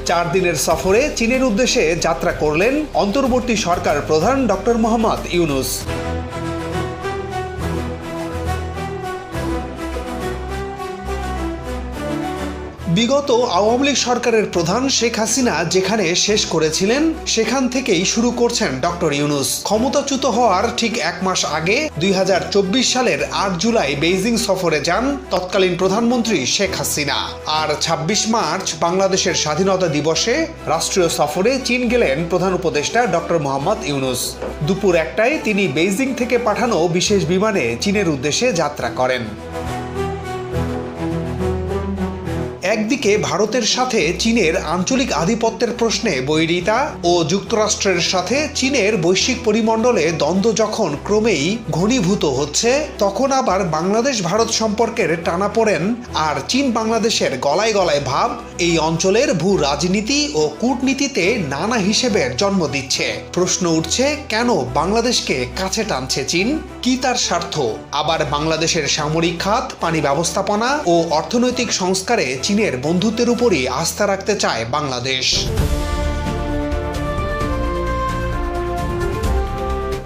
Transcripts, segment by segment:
4 দিনের সফরে চীনের উদ্দেশ্যে যাত্রা করলেন অন্তর্বর্তী সরকার প্রধান ডক্টর মোহাম্মদ ইউনূস। বিগত আওয়ামী লীগ সরকারের প্রধান শেখ হাসিনা যেখানে শেষ করেছিলেন সেখান থেকেই শুরু করছেন ডক্টর ইউনূস। ক্ষমতাচ্যুত হওয়ার ঠিক 1 মাস আগে 2024 সালের 8 জুলাই বেইজিং সফরে যান তৎকালীন প্রধানমন্ত্রী শেখ হাসিনা। আর 26 মার্চ বাংলাদেশের স্বাধীনতা দিবসে রাষ্ট্রীয় সফরে চীন গেলেন প্রধান উপদেষ্টা ডক্টর মোহাম্মদ ইউনূস। দুপুর 1টায় তিনি বেইজিং থেকে পাঠানো বিশেষ বিমানে চীনের উদ্দেশ্যে যাত্রা করেন। একদিকে ভারতের সাথে চীনের আঞ্চলিক আধিপত্যের প্রশ্নে বৈরিতা ও যুক্তরাষ্ট্রের সাথে চীনের বৈশ্বিক পরিমণ্ডলে দ্বন্দ্ব যখন ক্রমেই ঘনীভূত হচ্ছে, তখন আবার বাংলাদেশ ভারত সম্পর্কের টানাপোড়েন আর চীন বাংলাদেশের গলায় গলায় ভাব এই অঞ্চলের ভূ রাজনীতি ও কূটনীতিতে নানা হিসেবের জন্ম দিচ্ছে। প্রশ্ন উঠছে, কেন বাংলাদেশকে কাছে টানছে চীন? কি তার স্বার্থ? আবার বাংলাদেশের সামরিক খাত, পানি ব্যবস্থাপনা ও অর্থনৈতিক সংস্কারে চীনের বন্ধুত্বের উপরই আস্থা রাখতে চায় বাংলাদেশ।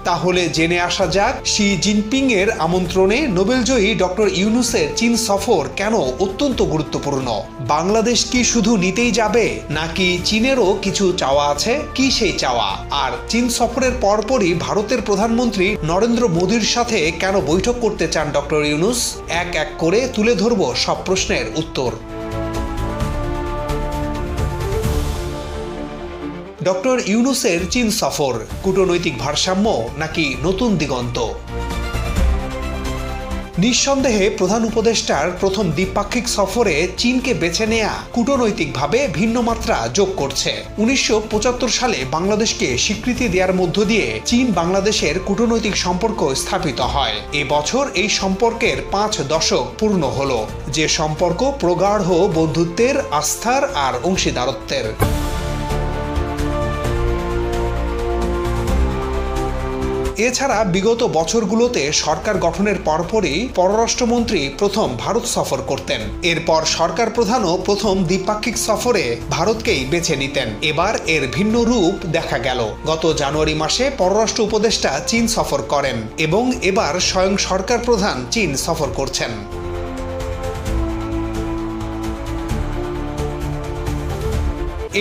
তাহলে জেনে আসা যাক, শি জিনপিং এর আমন্ত্রণে নোবেলজয়ী ডক্টর ইউনূসের চীন সফর কেন অত্যন্ত গুরুত্বপূর্ণ। বাংলাদেশ কি শুধু নিতেই যাবে, নাকি চীনেরও কিছু চাওয়া আছে? কি সেই চাওয়া? আর চীন সফরের পরপরই ভারতের প্রধানমন্ত্রী নরেন্দ্র মোদীর সাথে কেন বৈঠক করতে চান ডক্টর ইউনূস? এক এক করে তুলে ধরব সব প্রশ্নের উত্তর। ডক্টর ইউনূসের চীন সফর কূটনৈতিক ভারসাম্য নাকি নতুন দিগন্ত? নিঃসন্দেহে প্রধান উপদেষ্টার প্রথম দ্বিপাক্ষিক সফরে চীনকে বেছে নেয়া কূটনৈতিকভাবে ভিন্ন মাত্রা যোগ করছে। 1975 সালে বাংলাদেশকে স্বীকৃতি দেওয়ার মধ্য দিয়ে চীন বাংলাদেশের কূটনৈতিক সম্পর্ক স্থাপিত হয়। এবছর এই সম্পর্কের 5 দশক পূর্ণ হলো, যে সম্পর্ক প্রগাঢ় বন্ধুত্বের, আস্থার আর অংশীদারত্বের। এছাড়া বিগত বছরগুলোতে সরকার গঠনের পরপরই পররাষ্ট্রমন্ত্রী প্রথম ভারত সফর করতেন। এরপর সরকার প্রধানও প্রথম দ্বিপাক্ষিক সফরে ভারতকেই বেছে নিতেন। এবার এর ভিন্ন রূপ দেখা গেল। গত জানুয়ারি মাসে পররাষ্ট্র উপদেষ্টা চীন সফর করেন এবং এবার স্বয়ং সরকার প্রধান চীন সফর করছেন।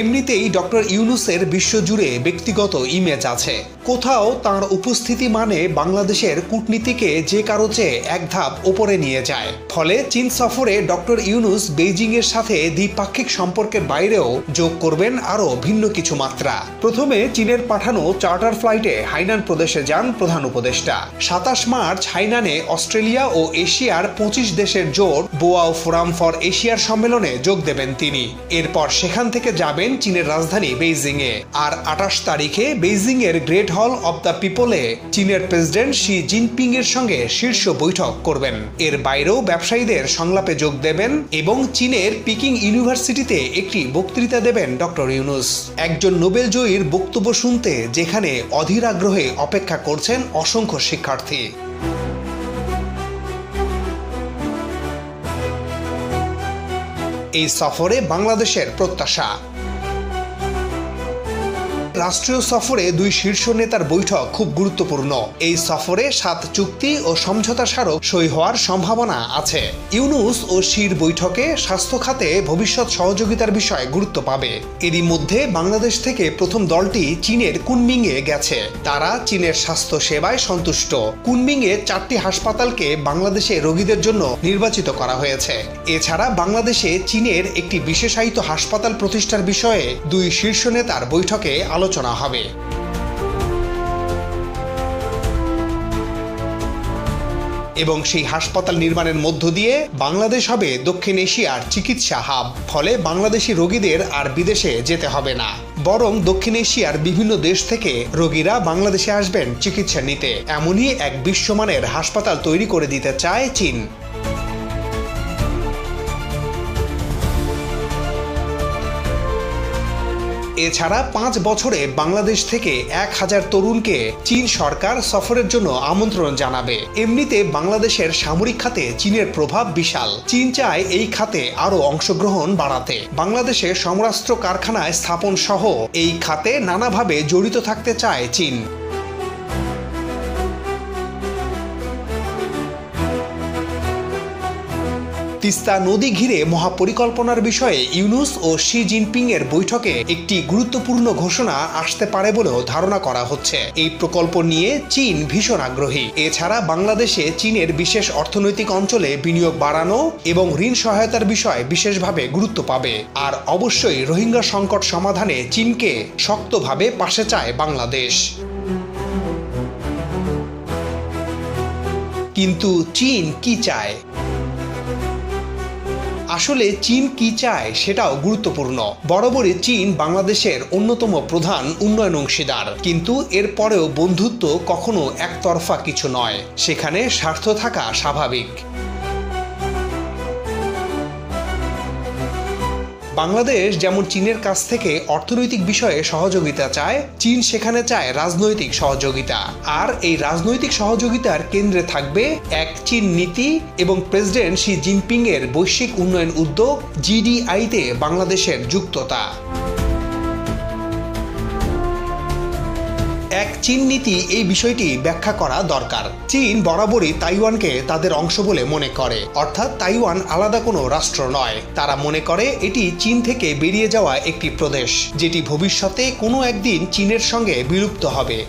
এমনিতেই ডক্টর ইউনূসের বিশ্বজুড়ে ব্যক্তিগত ইমেজ আছে। কোথাও তার উপস্থিতি মানে বাংলাদেশের কূটনীতিকে যে কারো চেয়ে এক ধাপ ওপরে নিয়ে যায়। ফলে চীন সফরে ডক্টর ইউনূস বেইজিং এর সাথে দ্বিপাক্ষিক সম্পর্কের বাইরেও যোগ করবেন আরও ভিন্ন কিছু মাত্রা। প্রথমে চীনের পাঠানো চার্টার ফ্লাইটে হাইনান প্রদেশে যান প্রধান উপদেষ্টা। 27 মার্চ হাইনানে অস্ট্রেলিয়া ও এশিয়ার 25 দেশের জোট বোয়াও ফোরাম ফর এশিয়ার সম্মেলনে যোগ দেবেন তিনি। এরপর সেখান থেকে যাবেন চীনের রাজধানী বেইজিং এ। আর 28 তারিখে বেইজিং এর গ্রেট হল অব দ্য পিপলে চীনের প্রেসিডেন্ট শি জিনপিং এর সঙ্গে শীর্ষ বৈঠক করবেন। এর বাইরেও ব্যবসায়ীদের সংলাপে যোগ দেবেন এবং চীনের পিকিং ইউনিভার্সিটিতে একটি বক্তৃতা দেবেন ডক্টর ইউনূস। একজন নোবেলজয়ীর বক্তব্য শুনতে যেখানে অধীর আগ্রহে অপেক্ষা করছেন অসংখ্য শিক্ষার্থী। এই সফরে বাংলাদেশের প্রত্যাশা। রাষ্ট্রীয় সফরে 2 শীর্ষ নেতার বৈঠক খুব গুরুত্বপূর্ণ। এই সফরে 7 চুক্তি ও সমঝোতা স্মারক সই হওয়ার সম্ভাবনা আছে। ইউনূস ও শির বৈঠকে স্বাস্থ্য খাতে ভবিষ্যৎ সহযোগিতার বিষয়ে গুরুত্ব পাবে। এরই মধ্যে বাংলাদেশ থেকে প্রথম দলটি চীনের কুনমিংয়ে গেছে। তারা চীনের স্বাস্থ্য সেবায় সন্তুষ্ট। কুনমিংয়ে 4টি হাসপাতালকে বাংলাদেশে রোগীদের জন্য নির্বাচিত করা হয়েছে। এছাড়া বাংলাদেশে চীনের একটি বিশেষায়িত হাসপাতাল প্রতিষ্ঠার বিষয়ে 2 শীর্ষ নেতার বৈঠকে আলোচনা হবে। এবং সেই হাসপাতাল নির্মাণের মধ্য দিয়ে বাংলাদেশ হবে দক্ষিণ এশিয়ার চিকিৎসা হাব। ফলে বাংলাদেশি রোগীদের আর বিদেশে যেতে হবে না, বরং দক্ষিণ এশিয়ার বিভিন্ন দেশ থেকে রোগীরা বাংলাদেশে আসবেন চিকিৎসা নিতে। এমনই এক বিশ্বমানের হাসপাতাল তৈরি করে দিতে চায় চীন। এছাড়া 5 বছরে বাংলাদেশ থেকে 1000 তরুণকে চীন সরকার সফরের জন্য আমন্ত্রণ জানাবে। এমনিতে বাংলাদেশের সামরিক খাতে চীনের প্রভাব বিশাল। চীন চায় এই খাতে আরও অংশগ্রহণ বাড়াতে। বাংলাদেশে সমরাস্ত্র কারখানায় স্থাপন সহ এই খাতে নানাভাবে জড়িত থাকতে চায় চীন। তিস্তা নদী ঘিরে মহাপরিকল্পনার বিষয়ে ইউনূস ও শি জিনপিং এর বৈঠকে একটি গুরুত্বপূর্ণ ঘোষণা আসতে পারে বলেও ধারণা করা হচ্ছে। এই প্রকল্প নিয়ে চীন ভীষণ আগ্রহী। এছাড়া বাংলাদেশে চীনের বিশেষ অর্থনৈতিক অঞ্চলে বিনিয়োগ বাড়ানো এবং ঋণ সহায়তার বিষয় বিশেষভাবে গুরুত্ব পাবে। আর অবশ্যই রোহিঙ্গা সংকট সমাধানে চীনকে শক্তভাবে পাশে চায় বাংলাদেশ। কিন্তু চীন কি চায়? আসলে চীন কি চায় সেটাও গুরুত্বপূর্ণ। বরাবরই চীন বাংলাদেশের অন্যতম প্রধান উন্নয়ন অংশীদার, কিন্তু এরপরেও বন্ধুত্ব কখনো একতরফা কিছু নয়, সেখানে স্বার্থ থাকা স্বাভাবিক। বাংলাদেশ যেমন চীনের কাছ থেকে অর্থনৈতিক বিষয়ে সহযোগিতা চায়, চীন সেখানে চায় রাজনৈতিক সহযোগিতা। আর এই রাজনৈতিক সহযোগিতার কেন্দ্রে থাকবে এক চীন নীতি এবং প্রেসিডেন্ট শি জিনপিং এর বৈশ্বিক উন্নয়ন উদ্যোগ জিডিআইতে বাংলাদেশের যুক্ততা। এক চীন নীতি এই বিষয়টি ব্যাখ্যা করা দরকার। চীন বরাবরই তাইওয়ানকে তাদের অংশ বলে মনে করে, অর্থাৎ তাইওয়ান আলাদা কোনো রাষ্ট্র নয়। তারা মনে করে এটি চীন থেকে বেরিয়ে যাওয়া একটি প্রদেশ, যেটি ভবিষ্যতে কোনো একদিন চীনের সঙ্গে বিলুপ্ত হবে।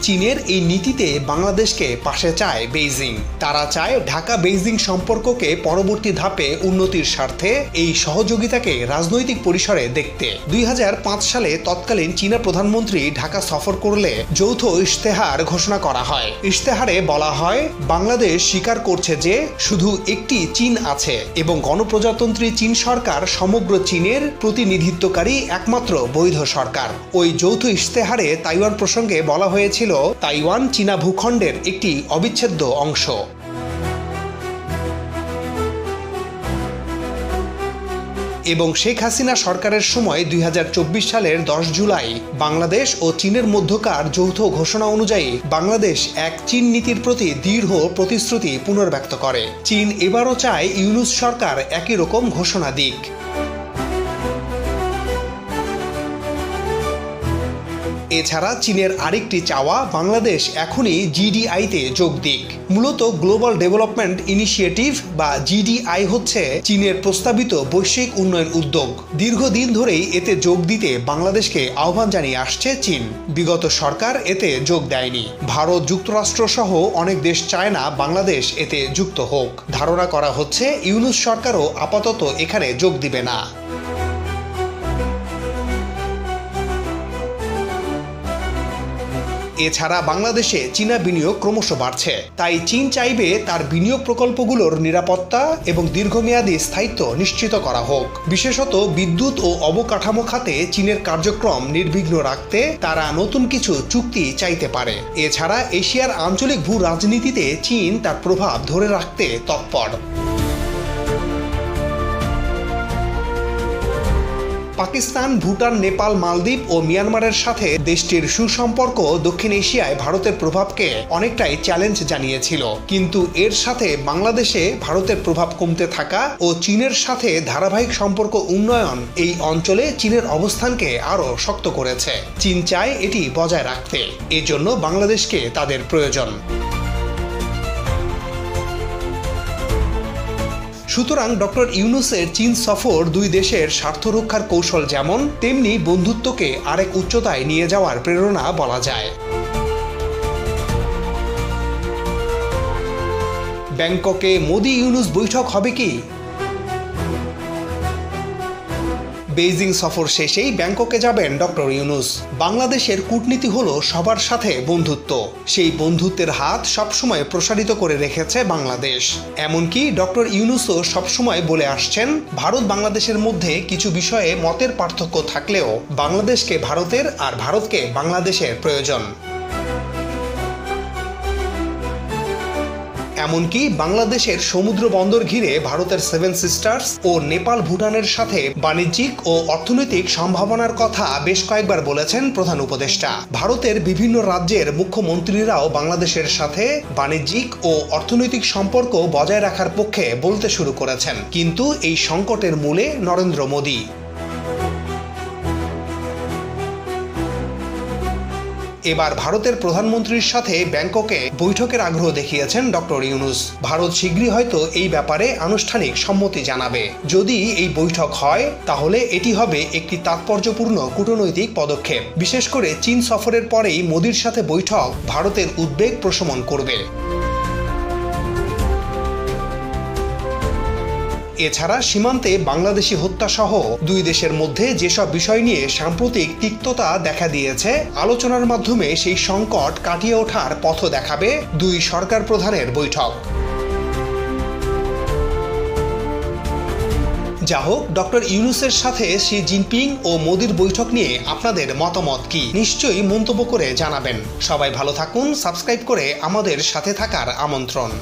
চীনের এই নীতিতে বাংলাদেশকে পাশে চায় বেইজিং। তারা চায় ঢাকা বেইজিং সম্পর্ককে পরবর্তী ধাপে উন্নতির স্বার্থে এই সহযোগিতাকে রাজনৈতিক পরিসরে দেখতে। 2005 সালে তৎকালীন চীনা প্রধানমন্ত্রী ঢাকা সফর করলে যৌথ ইশতেহার ঘোষণা করা হয়। ইশতেহারে বলা হয়, বাংলাদেশ স্বীকার করছে যে শুধু একটি চীন আছে এবং গণপ্রজাতন্ত্রী চীন সরকার সমগ্র চীনের প্রতিনিধিত্বকারী একমাত্র বৈধ সরকার। ওই যৌথ ইশতেহারে তাইওয়ান প্রসঙ্গে বলা হয়েছিল, তাইওয়ান চীনা ভূখণ্ডের একটি অবিচ্ছেদ্য অংশ। এবং শেখ হাসিনা সরকারের সময় 2024 সালের 10 জুলাই বাংলাদেশ ও চীনের মধ্যকার যৌথ ঘোষণা অনুযায়ী বাংলাদেশ এক চীন নীতির প্রতি দৃঢ় প্রতিশ্রুতি পুনর্ব্যক্ত করে। চীন এবারও চায় ইউনূস সরকার একই রকম ঘোষণা দিক। এছাড়া চীনের আরেকটি চাওয়া, বাংলাদেশ এখনই জিডিআইতে যোগ দিক। মূলত গ্লোবাল ডেভেলপমেন্ট ইনিশিয়েটিভ বা জিডিআই হচ্ছে চীনের প্রস্তাবিত বৈশ্বিক উন্নয়ন উদ্যোগ। দীর্ঘদিন ধরেই এতে যোগ দিতে বাংলাদেশকে আহ্বান জানিয়ে আসছে চীন। বিগত সরকার এতে যোগ দেয়নি। ভারত, যুক্তরাষ্ট্র সহ অনেক দেশ চায় না বাংলাদেশ এতে যুক্ত হোক। ধারণা করা হচ্ছে ইউনূস সরকারও আপাতত এখানে যোগ দিবে না। এছাড়া বাংলাদেশে চীনা বিনিয়োগ ক্রমশ বাড়ছে, তাই চীন চাইবে তার বিনিয়োগ প্রকল্পগুলোর নিরাপত্তা এবং দীর্ঘমেয়াদী স্থায়িত্ব নিশ্চিত করা হোক। বিশেষত বিদ্যুৎ ও অবকাঠামো খাতে চীনের কার্যক্রম নির্বিঘ্ন রাখতে তারা নতুন কিছু চুক্তি চাইতে পারে। এছাড়া এশিয়ার আঞ্চলিক ভূ রাজনীতিতে চীন তার প্রভাব ধরে রাখতে তৎপর। পাকিস্তান, ভুটান, নেপাল, মালদ্বীপ ও মিয়ানমারের সাথে দেশটির সুসম্পর্ক দক্ষিণ এশিয়ায় ভারতের প্রভাবকে অনেকটাই চ্যালেঞ্জ জানিয়েছিল। কিন্তু এর সাথে বাংলাদেশে ভারতের প্রভাব কমতে থাকা ও চীনের সাথে ধারাবাহিক সম্পর্ক উন্নয়ন এই অঞ্চলে চীনের অবস্থানকে আরও শক্ত করেছে। চীন চায় এটি বজায় রাখতে, এজন্য বাংলাদেশকে তাদের প্রয়োজন। সুতরাং ডক্টর ইউনূসের চীন সফর দুই দেশের স্বার্থ রক্ষার কৌশল যেমন, তেমনি বন্ধুত্বকে আরেক উচ্চতায় নিয়ে যাওয়ার প্রেরণা বলা যায়। ব্যাংককে মোদি ইউনূস বৈঠক হবে কি? বেইজিং সফর শেষেই ব্যাংককে যাবেন ডক্টর ইউনূস। বাংলাদেশের কূটনীতি হলো সবার সাথে বন্ধুত্ব। সেই বন্ধুত্বের হাত সবসময় প্রসারিত করে রেখেছে বাংলাদেশ। এমনকি ডক্টর ইউনূসও সবসময় বলে আসছেন, ভারত বাংলাদেশের মধ্যে কিছু বিষয়ে মতের পার্থক্য থাকলেও বাংলাদেশকে ভারতের আর ভারতকে বাংলাদেশের প্রয়োজন। এমনকি বাংলাদেশের সমুদ্র বন্দর ঘিরে ভারতের সেভেন সিস্টার্স ও নেপাল ভুটানের সাথে বাণিজ্যিক ও অর্থনৈতিক সম্ভাবনার কথা বেশ কয়েকবার বলেছেন প্রধান উপদেষ্টা। ভারতের বিভিন্ন রাজ্যের মুখ্যমন্ত্রীরাও বাংলাদেশের সাথে বাণিজ্যিক ও অর্থনৈতিক সম্পর্ক বজায় রাখার পক্ষে বলতে শুরু করেছেন, কিন্তু এই সংকটের মূলে নরেন্দ্র মোদি। এবার ভারতের প্রধানমন্ত্রীর সাথে ব্যাংককে বৈঠকের আগ্রহ দেখিয়েছেন ডক্টর ইউনূস। ভারত শীঘ্রই হয়তো এই ব্যাপারে আনুষ্ঠানিক সম্মতি জানাবে। যদি এই বৈঠক হয় তাহলে এটি হবে একটি তাৎপর্যপূর্ণ কূটনৈতিক পদক্ষেপ। বিশেষ করে চীন সফরের পরেই মোদির সাথে বৈঠক ভারতের উদ্বেগ প্রশমন করবে। এছাড়া সীমান্তে বাংলাদেশি হত্যাসহ দুই দেশের মধ্যে যেসব বিষয় নিয়ে সাম্প্রতিক তিক্ততা দেখা দিয়েছে, আলোচনার মাধ্যমে সেই সংকট কাটিয়ে ওঠার পথ দেখাবে দুই সরকার প্রধানের বৈঠক। যা হোক, ডক্টর ইউনূসের সাথে শি জিনপিং ও মোদির বৈঠক নিয়ে আপনাদের মতামত কি? নিশ্চয়ই মন্তব্য করে জানাবেন। সবাই ভালো থাকুন। সাবস্ক্রাইব করে আমাদের সাথে থাকার আমন্ত্রণ।